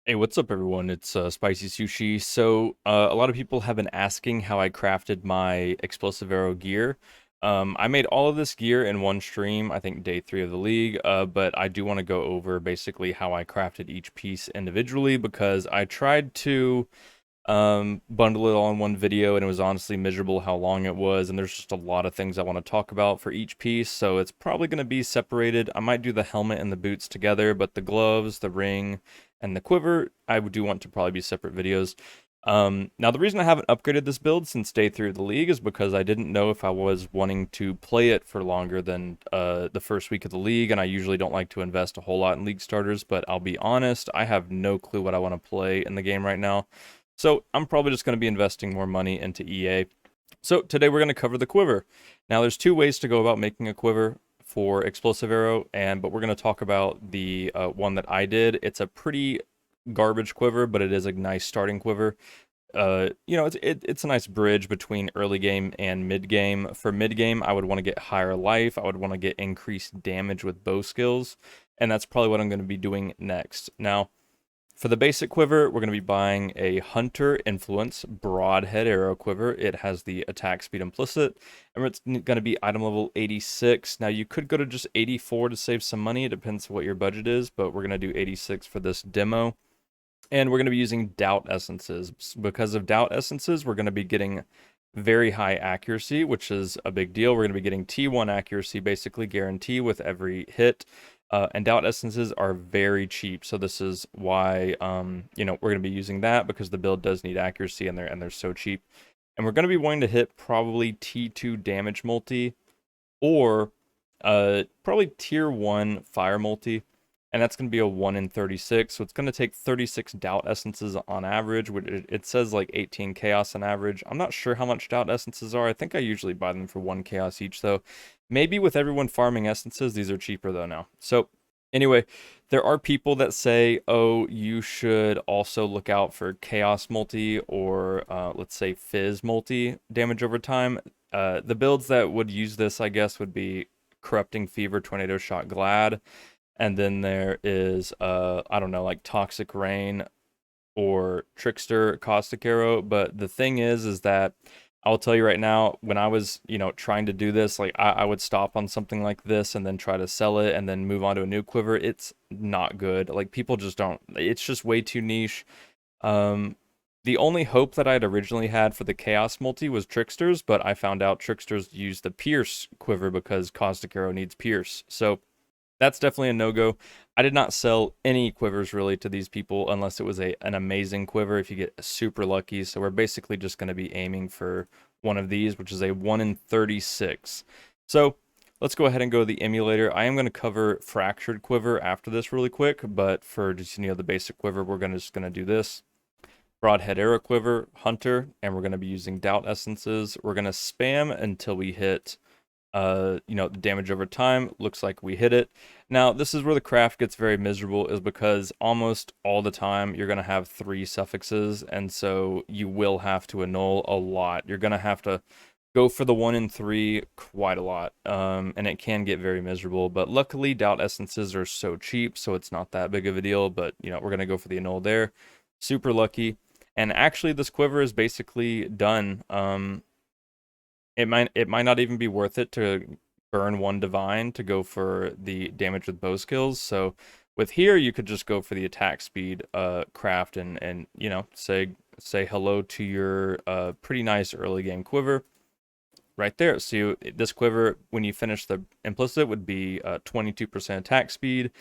Hey, what's up, everyone? It's Spicy Sushi. A lot of people have been asking how I crafted my explosive arrow gear. I made all of this gear in one stream, I think day 3 of the league, but I do want to go over basically how I crafted each piece individually because I tried to bundle it all in one video, and it was honestly miserable how long it was, and there's just a lot of things I want to talk about for each piece, so it's probably going to be separated. I might do the helmet and the boots together, but the gloves, the ring, and the quiver, I do want to probably be separate videos. Now, the reason I haven't upgraded this build since day 3 of the league is because I didn't know if I was wanting to play it for longer than the first week of the league, and I usually don't like to invest a whole lot in league starters, but I'll be honest, I have no clue what I want to play in the game right now. So I'm probably just going to be investing more money into EA. So today we're going to cover the quiver. Now there's two ways to go about making a quiver for explosive arrow, but we're going to talk about the one that I did. It's a pretty garbage quiver, but it is a nice starting quiver. It's a nice bridge between early game and mid game. For mid game, I would want to get higher life. I would want to get increased damage with bow skills, and that's probably what I'm going to be doing next. Now, for the basic quiver, we're going to be buying a Hunter Influence Broadhead Arrow Quiver. It has the attack speed implicit, and it's going to be item level 86. Now, you could go to just 84 to save some money. It depends what your budget is, but we're going to do 86 for this demo. And we're going to be using DoT Essences. Because of DoT Essences, we're going to be getting very high accuracy, which is a big deal. We're going to be getting T1 accuracy, basically guarantee with every hit. And DoT Essences are very cheap, so this is why we're going to be using that, because the build does need accuracy, and they're so cheap. And we're going to be wanting to hit probably T2 damage multi, or probably tier 1 fire multi, and that's going to be a 1 in 36, so it's going to take 36 DoT Essences on average, which it says like 18 Chaos on average. I'm not sure how much DoT Essences are. I think I usually buy them for 1 Chaos each, though. Maybe with everyone farming Essences, these are cheaper, though, now. So, anyway, there are people that say, oh, you should also look out for Chaos multi, or let's say Fizz multi damage over time. The builds that would use this, I guess, would be Corrupting Fever, Tornado Shot, Glad. And then there is, I don't know, like Toxic Rain or Trickster, Caustic Arrow. But the thing is that I'll tell you right now, when I was, trying to do this, like I would stop on something like this and then try to sell it and then move on to a new quiver. It's not good. Like, people just don't, it's just way too niche. The only hope that I'd originally had for the Chaos multi was Tricksters, but I found out Tricksters use the Pierce quiver because Caustic Arrow needs Pierce. So that's definitely a no-go. I did not sell any quivers really to these people unless it was an amazing quiver if you get super lucky. So we're basically just going to be aiming for one of these, which is a 1 in 36. So let's go ahead and go to the emulator. I am going to cover Fractured Quiver after this really quick, but for just the basic quiver, we're just going to do this. Broadhead Arrow Quiver, Hunter, and we're going to be using DoT Essences. We're going to spam until we hit the damage over time. Looks like we hit it. Now, this is where the craft gets very miserable, is because almost all the time you're going to have 3 suffixes, and so you will have to annul a lot. You're going to have to go for the 1 in 3 quite a lot, and it can get very miserable, but luckily DoT Essences are so cheap, so it's not that big of a deal, but, we're going to go for the annul there. Super lucky. And actually, this quiver is basically done. It might not even be worth it to burn 1 divine to go for the damage with bow skills. So with here, you could just go for the attack speed craft and say hello to your pretty nice early game quiver right there. So this quiver, when you finish the implicit, would be 22% attack speed,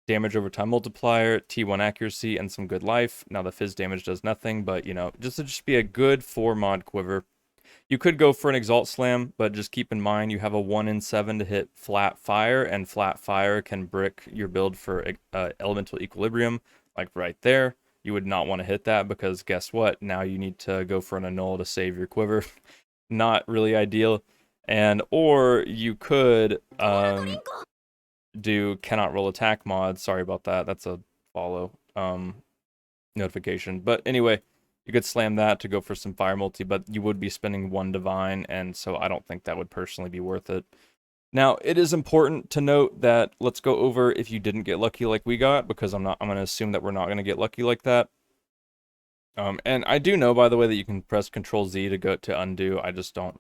damage over time multiplier, T1 accuracy, and some good life. Now the fizz damage does nothing, but just be a good 4 mod quiver. You could go for an Exalt Slam, but just keep in mind you have a 1 in 7 to hit flat fire, and flat fire can brick your build for elemental equilibrium, like right there. You would not want to hit that, because guess what? Now you need to go for an annul to save your quiver. Not really ideal. And or you could do cannot roll attack mod. Sorry about that. That's a follow notification. But anyway, you could slam that to go for some fire multi, but you would be spending 1 divine, and so I don't think that would personally be worth it. Now, it is important to note that let's go over if you didn't get lucky like we got, because I'm going to assume that we're not going to get lucky like that. And I do know, by the way, that you can press Control Z to go to undo. I just don't,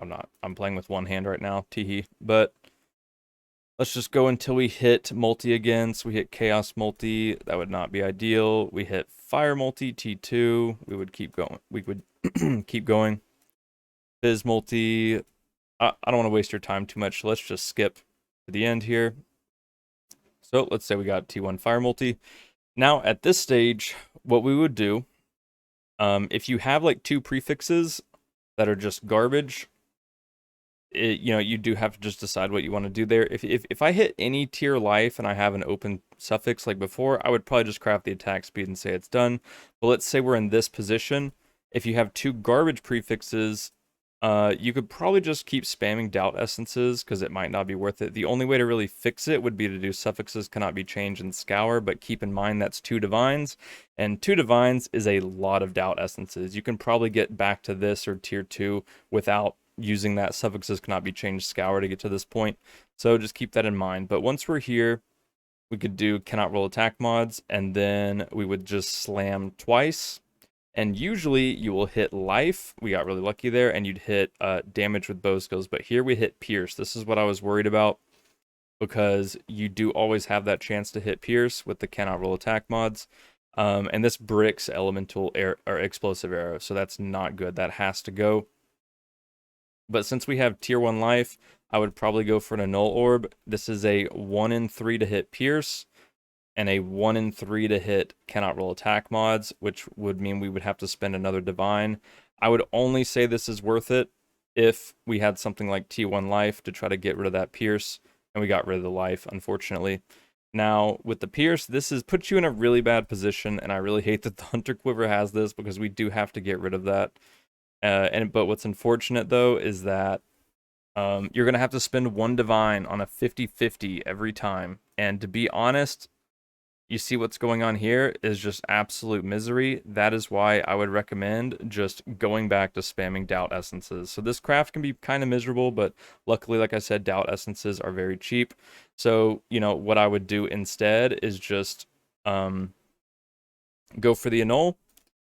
I'm playing with one hand right now, teehee. But let's just go until we hit multi again. So we hit Chaos multi. That would not be ideal. We hit Fire multi, T2. We would keep going. We would keep going. Fizz multi. I don't want to waste your time too much. So let's just skip to the end here. So let's say we got T1 Fire multi. Now at this stage, what we would do, if you have like two prefixes that are just garbage, you do have to just decide what you want to do there. If I hit any tier life and I have an open suffix like before, I would probably just craft the attack speed and say it's done. But let's say we're in this position. If you have two garbage prefixes, you could probably just keep spamming DoT essences because it might not be worth it. The only way to really fix it would be to do suffixes cannot be changed and scour, but keep in mind that's 2 divines, and 2 divines is a lot of DoT essences. You can probably get back to this or tier 2 without using that suffixes cannot be changed scour to get to this point, so just keep that in mind. But once we're here, we could do cannot roll attack mods, and then we would just slam twice. And usually you will hit life. We got really lucky there, and you'd hit damage with bow skills. But here we hit pierce. This is what I was worried about, because you do always have that chance to hit pierce with the cannot roll attack mods. And this bricks elemental air or explosive arrow, so that's not good. That has to go. But since we have tier 1 life, I would probably go for an annul orb. This is a 1 in 3 to hit pierce, and a 1 in 3 to hit cannot roll attack mods, which would mean we would have to spend another divine. I would only say this is worth it if we had something like T1 life to try to get rid of that pierce, and we got rid of the life, unfortunately. Now, with the pierce, puts you in a really bad position, and I really hate that the Hunter Quiver has this, because we do have to get rid of that. But what's unfortunate, though, is that you're going to have to spend 1 divine on a 50-50 every time. And to be honest, you see what's going on here is just absolute misery. That is why I would recommend just going back to spamming DoT essences. So this craft can be kind of miserable, but luckily, like I said, DoT essences are very cheap. So, what I would do instead is just go for the annul.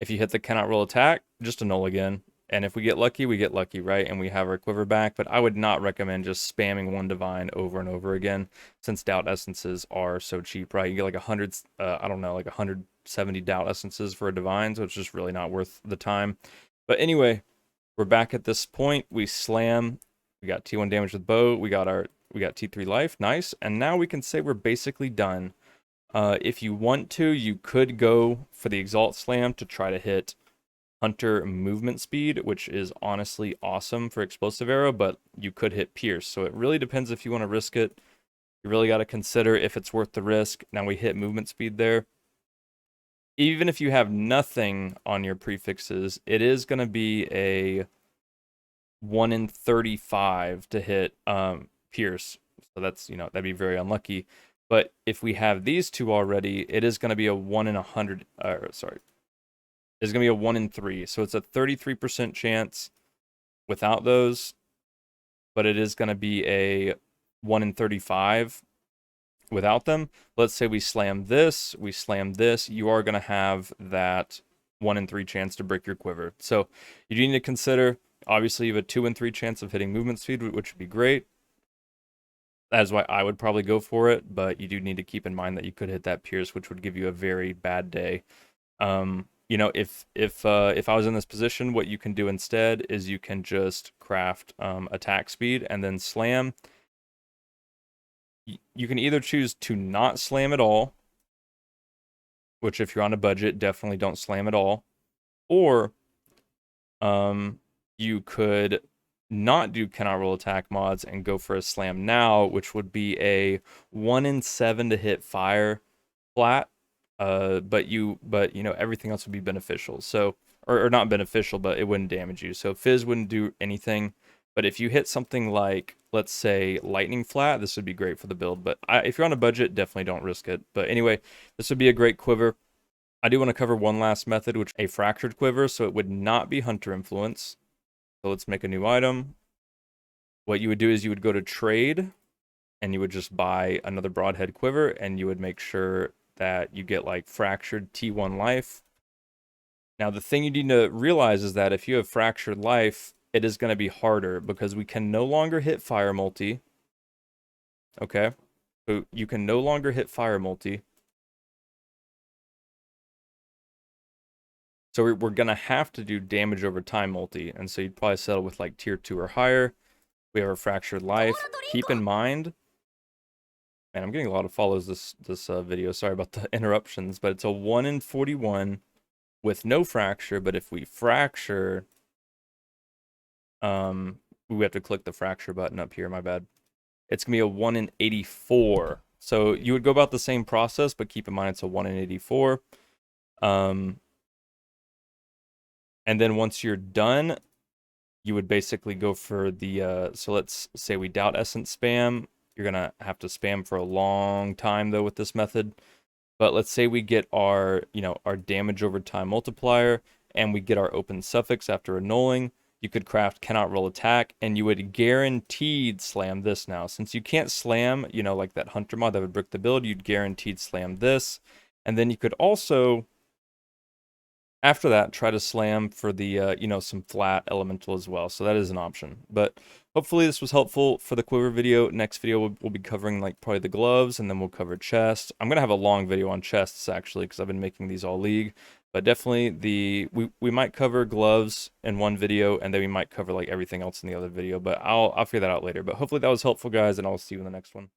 If you hit the cannot roll attack, just annul again. And if we get lucky, we get lucky, right? And we have our quiver back. But I would not recommend just spamming 1 divine over and over again, since DoT essences are so cheap, right? You get like 100, I don't know, like 170 DoT essences for a divine, so it's just really not worth the time. But anyway, we're back at this point. We slam. We got T1 damage with bow. We got T3 life. Nice. And now we can say we're basically done. If you want to, you could go for the Exalt Slam to try to hit Hunter movement speed, which is honestly awesome for explosive arrow, but you could hit pierce. So it really depends if you want to risk it. You really got to consider if it's worth the risk. Now we hit movement speed there. Even if you have nothing on your prefixes, it is going to be a 1 in 35 to hit pierce. So that's, that'd be very unlucky. But if we have these two already, it is going to be a 1 in 100, is going to be a 1 in 3. So it's a 33% chance without those, but it is going to be a 1 in 35 without them. Let's say we slam this, you are going to have that 1 in 3 chance to break your quiver. So you do need to consider, obviously you have a 2 in 3 chance of hitting movement speed, which would be great. That's why I would probably go for it, but you do need to keep in mind that you could hit that pierce, which would give you a very bad day. If I was in this position, what you can do instead is you can just craft attack speed and then slam. You can either choose to not slam at all, which if you're on a budget, definitely don't slam at all, or you could not do cannot roll attack mods and go for a slam now, which would be a 1 in 7 to hit fire flat. But everything else would be beneficial. So, or not beneficial, but it wouldn't damage you. So Fizz wouldn't do anything. But if you hit something like, let's say, lightning flat, this would be great for the build. But if you're on a budget, definitely don't risk it. But anyway, this would be a great quiver. I do want to cover one last method, which is a fractured quiver. So it would not be hunter influence. So let's make a new item. what you would do is you would go to trade and you would just buy another broadhead quiver, and you would make sure that you get like fractured T1 life. Now, the thing you need to realize is that if you have fractured life, it is going to be harder because we can no longer hit fire multi. Okay? So you can no longer hit fire multi. So we're going to have to do damage over time multi. And so you'd probably settle with like tier 2 or higher. We have a fractured life. Keep in mind, man, I'm getting a lot of follows this video. Sorry about the interruptions, but it's a 1 in 41 with no fracture. But if we fracture, we have to click the fracture button up here. My bad. It's gonna be a 1 in 84. So you would go about the same process, but keep in mind it's a 1 in 84. And then once you're done, you would basically go for the, so let's say we DoT essence spam. You're gonna have to spam for a long time though with this method. But let's say we get our, our damage over time multiplier, and we get our open suffix after annulling. You could craft cannot roll attack, and you would guaranteed slam this now. Since you can't slam, like that hunter mod that would brick the build, you'd guaranteed slam this. And then you could also, after that, try to slam for the, some flat elemental as well. So that is an option. But hopefully this was helpful for the Quiver video. Next video, we'll be covering like probably the gloves, and then we'll cover chests. I'm going to have a long video on chests actually, because I've been making these all League. But definitely we might cover gloves in one video, and then we might cover like everything else in the other video. But I'll figure that out later. But hopefully that was helpful, guys, and I'll see you in the next one.